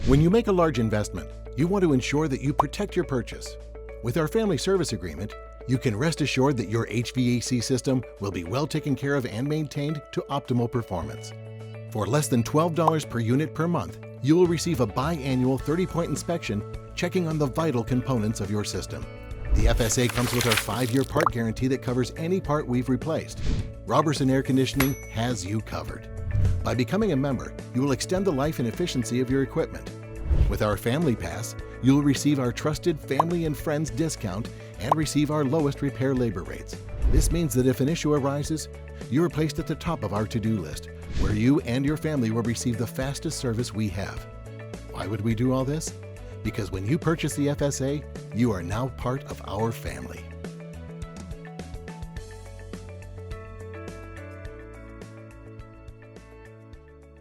When you make a large investment, you want to ensure that you protect your purchase. With our family service agreement, you can rest assured that your HVAC system will be well taken care of and maintained to optimal performance. For less than $12 per unit per month, you will receive a biannual 30-point inspection checking on the vital components of your system. The FSA comes with our 5-year part guarantee that covers any part we've replaced. Roberson Air Conditioning has you covered. By becoming a member, you will extend the life and efficiency of your equipment. With our Family Pass, you'll receive our trusted family and friends discount and receive our lowest repair labor rates. This means that if an issue arises, you are placed at the top of our to-do list, where you and your family will receive the fastest service we have. Why would we do all this? Because when you purchase the FSA, you are now part of our family.